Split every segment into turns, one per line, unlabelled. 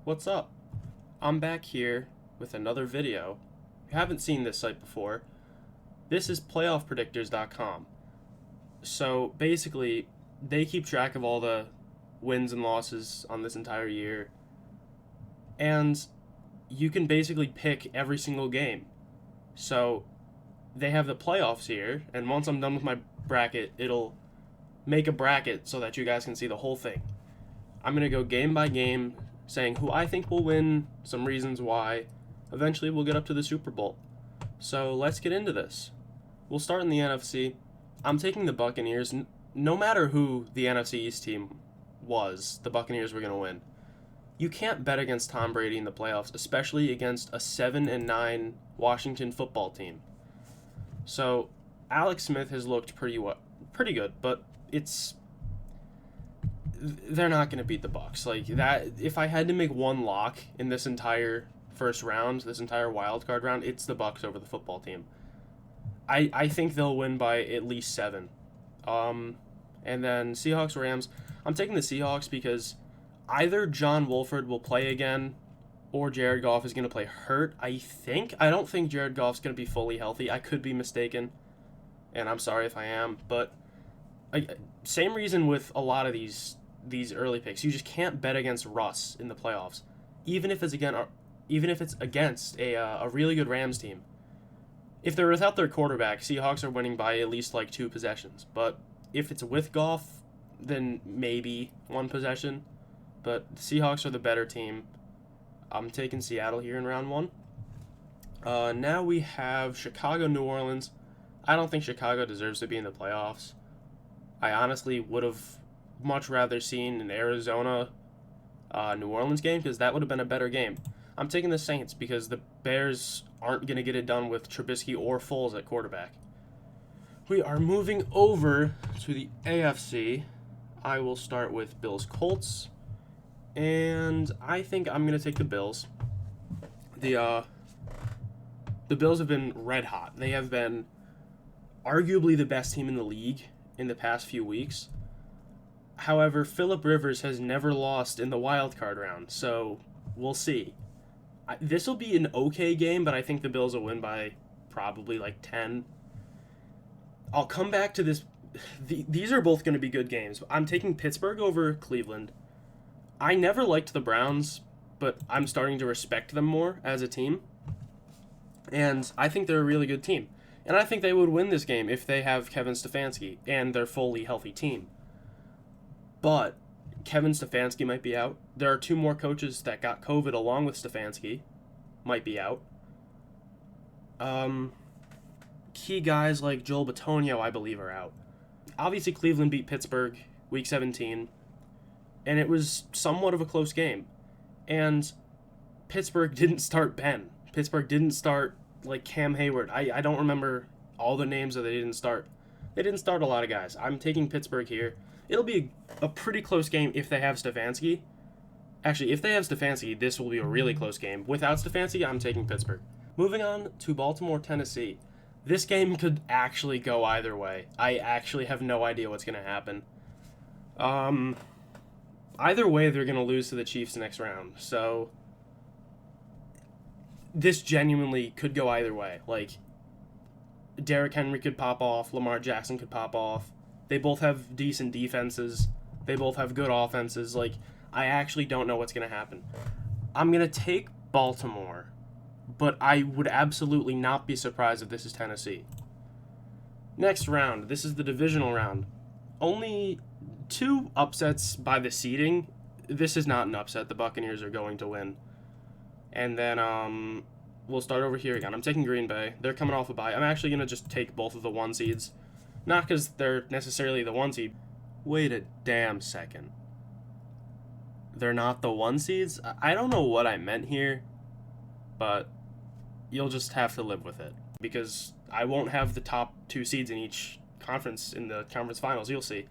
What's up? I'm back here with another video. If you haven't seen this site before, this is playoffpredictors.com. So basically, they keep track of all the wins and losses on this entire year, and you can basically pick every single game. So they have the playoffs here, and once I'm done with my bracket, it'll make a bracket so that you guys can see the whole thing. I'm going to go game by game, saying who I think will win, some reasons why. Eventually, we'll get up to the Super Bowl. So let's get into this. We'll start in the NFC. I'm taking the Buccaneers. No matter who the NFC East team was, the Buccaneers were going to win. You can't bet against Tom Brady in the playoffs, especially against a 7-9 Washington football team. So Alex Smith has looked pretty good, but they're not going to beat the Bucs. Like that, if I had to make one lock in this entire first round, this entire wild card round, it's the Bucs over the football team. I think they'll win by at least 7. And then Seahawks Rams. I'm taking the Seahawks because either John Wolford will play again or Jared Goff is going to play hurt, I think. I don't think Jared Goff's going to be fully healthy. I could be mistaken, and I'm sorry if I am. But same reason with a lot of these early picks. You just can't bet against Russ in the playoffs, even if it's against a really good Rams team. If they're without their quarterback, Seahawks are winning by at least like 2 possessions. But if it's with Goff, then maybe 1 possession. But the Seahawks are the better team. I'm taking Seattle here in round 1. Now we have Chicago, New Orleans. I don't think Chicago deserves to be in the playoffs. I honestly would have much rather seen an Arizona, New Orleans game because that would have been a better game. I'm taking the Saints because the Bears aren't going to get it done with Trubisky or Foles at quarterback. We are moving over to the AFC. I will start with Bills-Colts. And I think I'm going to take the Bills. The Bills have been red hot. They have been arguably the best team in the league in the past few weeks. However, Phillip Rivers has never lost in the wild card round, so we'll see. This will be an okay game, but I think the Bills will win by probably like 10. I'll come back to this. These are both going to be good games. I'm taking Pittsburgh over Cleveland. I never liked the Browns, but I'm starting to respect them more as a team. And I think they're a really good team. And I think they would win this game if they have Kevin Stefanski and their fully healthy team. But Kevin Stefanski might be out. There are 2 more coaches that got COVID along with Stefanski. Might be out. Key guys like Joel Bitonio, I believe, are out. Obviously, Cleveland beat Pittsburgh Week 17. And it was somewhat of a close game. And Pittsburgh didn't start Ben. Pittsburgh didn't start, like, Cam Hayward. I don't remember all the names that they didn't start. They didn't start a lot of guys. I'm taking Pittsburgh here. It'll be a pretty close game if they have Stefanski. Actually, if they have Stefanski, this will be a really close game. Without Stefanski, I'm taking Pittsburgh. Moving on to Baltimore, Tennessee. This game could actually go either way. I actually have no idea what's going to happen. Either way, they're going to lose to the Chiefs next round. So this genuinely could go either way. Like, Derrick Henry could pop off. Lamar Jackson could pop off. They both have decent defenses. They both have good offenses. Like, I actually don't know what's going to happen. I'm going to take Baltimore, but I would absolutely not be surprised if this is Tennessee. Next round. This is the Divisional Round. Only 2 upsets by the seeding. This is not an upset. The Buccaneers are going to win. And then we'll start over here again. I'm taking Green Bay. They're coming off a bye. I'm actually going to just take both of the 1 seeds. Not because they're necessarily the 1 seed. Wait a damn second. They're not the 1 seeds? I don't know what I meant here, but you'll just have to live with it. Because I won't have the top 2 seeds in each conference in the conference finals. You'll see.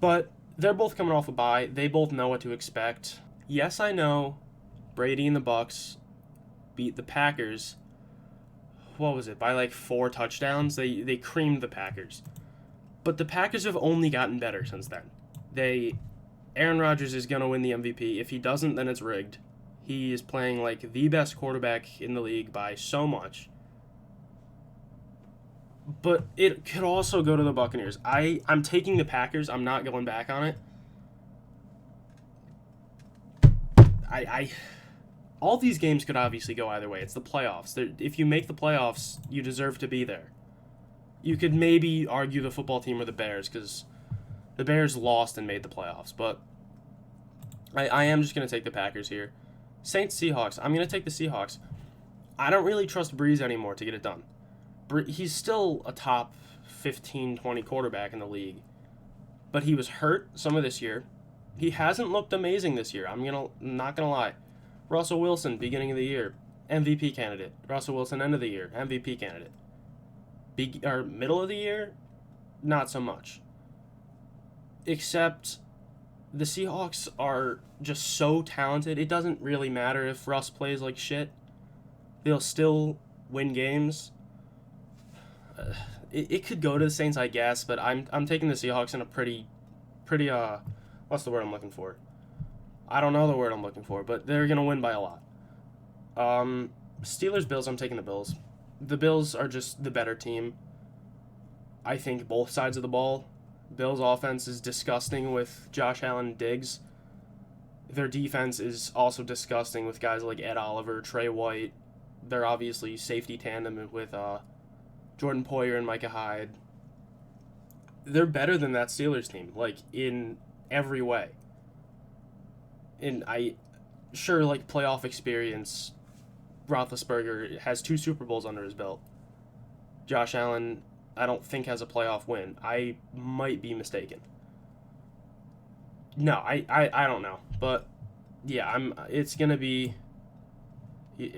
But they're both coming off a bye. They both know what to expect. Yes, I know Brady and the Bucs beat the Packers. What was it? By like 4 touchdowns? They creamed the Packers. But the Packers have only gotten better since then. Aaron Rodgers is going to win the MVP. If he doesn't, then it's rigged. He is playing like the best quarterback in the league by so much. But it could also go to the Buccaneers. I'm taking the Packers. I'm not going back on it. All these games could obviously go either way. It's the playoffs. If you make the playoffs, you deserve to be there. You could maybe argue the football team or the Bears because the Bears lost and made the playoffs. But I am just going to take the Packers here. Saints, Seahawks. I'm going to take the Seahawks. I don't really trust Breeze anymore to get it done. He's still a top 15, 20 quarterback in the league. But he was hurt some of this year. He hasn't looked amazing this year. I'm not going to lie. Russell Wilson, beginning of the year, MVP candidate. Russell Wilson, end of the year, MVP candidate. Middle of the year, not so much. Except the Seahawks are just so talented. It doesn't really matter if Russ plays like shit. They'll still win games. It could go to the Saints, I guess, but I'm taking the Seahawks in a pretty what's the word I'm looking for? I don't know the word I'm looking for, but they're going to win by a lot. Steelers, Bills, I'm taking the Bills. The Bills are just the better team. I think both sides of the ball. Bills' offense is disgusting with Josh Allen and Diggs. Their defense is also disgusting with guys like Ed Oliver, Trey White. They're obviously safety tandem with Jordan Poyer and Micah Hyde. They're better than that Steelers team, like, in every way. And playoff experience, Roethlisberger has 2 Super Bowls under his belt. Josh Allen, I don't think has a playoff win. I might be mistaken. No, I don't know. But, yeah, it's going to be...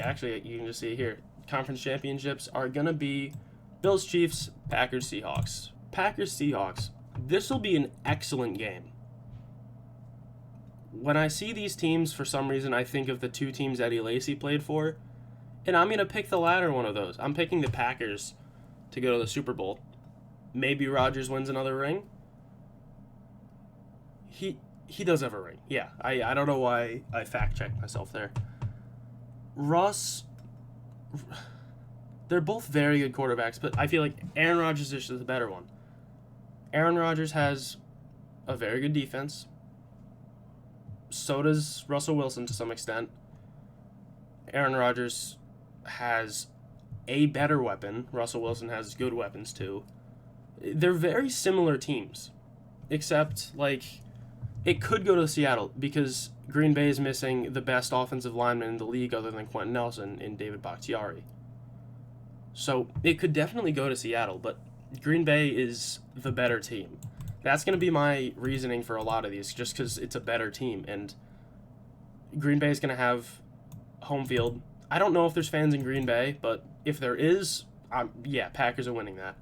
Actually, you can just see it here. Conference championships are going to be Bills, Chiefs, Packers, Seahawks. Packers, Seahawks. This will be an excellent game. When I see these teams, for some reason, I think of the 2 teams Eddie Lacy played for, and I'm going to pick the latter one of those. I'm picking the Packers to go to the Super Bowl. Maybe Rodgers wins another ring. He does have a ring. Yeah, I don't know why I fact-checked myself there. Russ, they're both very good quarterbacks, but I feel like Aaron Rodgers is the better one. Aaron Rodgers has a very good defense. So does Russell Wilson to some extent. Aaron Rodgers has a better weapon. Russell Wilson has good weapons too. They're very similar teams, except, it could go to Seattle because Green Bay is missing the best offensive lineman in the league other than Quentin Nelson in David Bakhtiari. So it could definitely go to Seattle, but Green Bay is the better team. That's going to be my reasoning for a lot of these, just because it's a better team, and Green Bay is going to have home field. I don't know if there's fans in Green Bay, but if there is, Packers are winning that.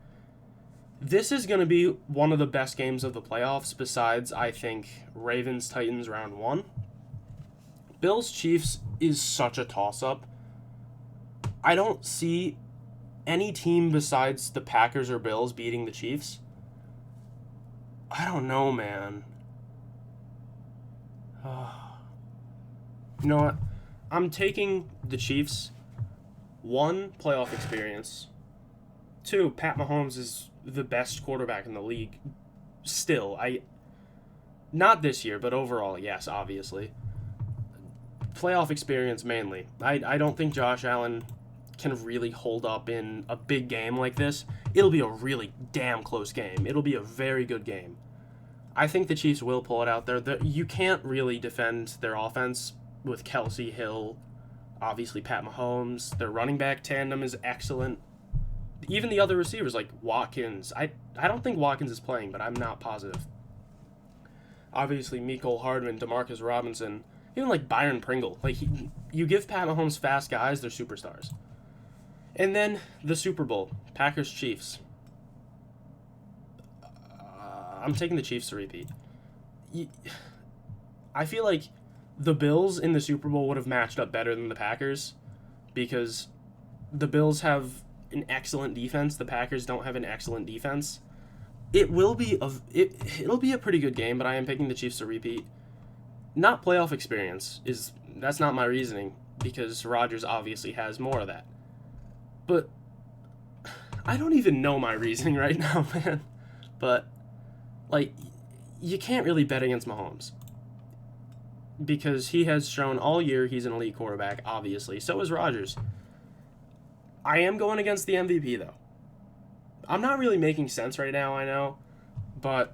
This is going to be one of the best games of the playoffs, besides, I think, Ravens-Titans round 1. Bills-Chiefs is such a toss-up. I don't see any team besides the Packers or Bills beating the Chiefs. I don't know, man. You know what? I'm taking the Chiefs. 1, playoff experience. 2, Pat Mahomes is the best quarterback in the league. Still, not this year, but overall, yes, obviously. Playoff experience mainly. I don't think Josh Allen can really hold up in a big game like this. It'll be a really damn close game. It'll be a very good game. I think the Chiefs will pull it out there. You can't really defend their offense with Kelsey, Hill, obviously Pat Mahomes. Their running back tandem is excellent. Even the other receivers like Watkins. I don't think Watkins is playing, but I'm not positive. Obviously, Mecole Hardman, Demarcus Robinson, even like Byron Pringle. You give Pat Mahomes fast guys, they're superstars. And then the Super Bowl, Packers-Chiefs. I'm taking the Chiefs to repeat. I feel like the Bills in the Super Bowl would have matched up better than the Packers because the Bills have an excellent defense. The Packers don't have an excellent defense. It'll be a pretty good game, but I am picking the Chiefs to repeat. Not playoff experience that's not my reasoning, because Rodgers obviously has more of that. But I don't even know my reasoning right now, man. But like, you can't really bet against Mahomes, because he has shown all year he's an elite quarterback, obviously. So is Rodgers. I am going against the MVP, though. I'm not really making sense right now, I know. But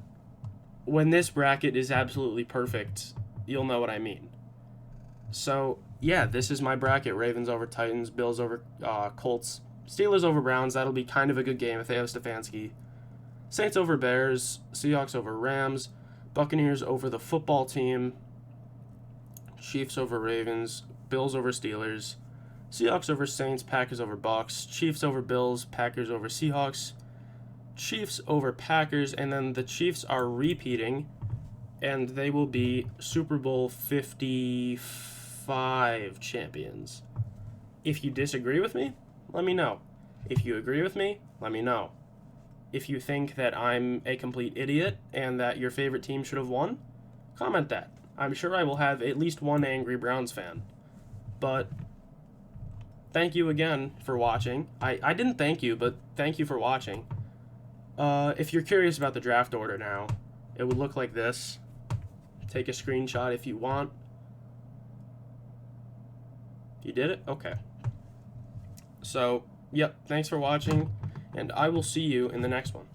when this bracket is absolutely perfect, you'll know what I mean. So, yeah, this is my bracket. Ravens over Titans, Bills over Colts, Steelers over Browns. That'll be kind of a good game if they have Stefanski. Saints over Bears, Seahawks over Rams, Buccaneers over the football team, Chiefs over Ravens, Bills over Steelers, Seahawks over Saints, Packers over Bucks, Chiefs over Bills, Packers over Seahawks, Chiefs over Packers, and then the Chiefs are repeating, and they will be Super Bowl 55 champions. If you disagree with me, let me know. If you agree with me, let me know. If you think that I'm a complete idiot and that your favorite team should have won, comment that. I'm sure I will have at least one angry Browns fan. But thank you again for watching. I didn't thank you, but thank you for watching. If you're curious about the draft order now, it would look like this. Take a screenshot if you want. You did it? Okay. So, yep, thanks for watching, and I will see you in the next one.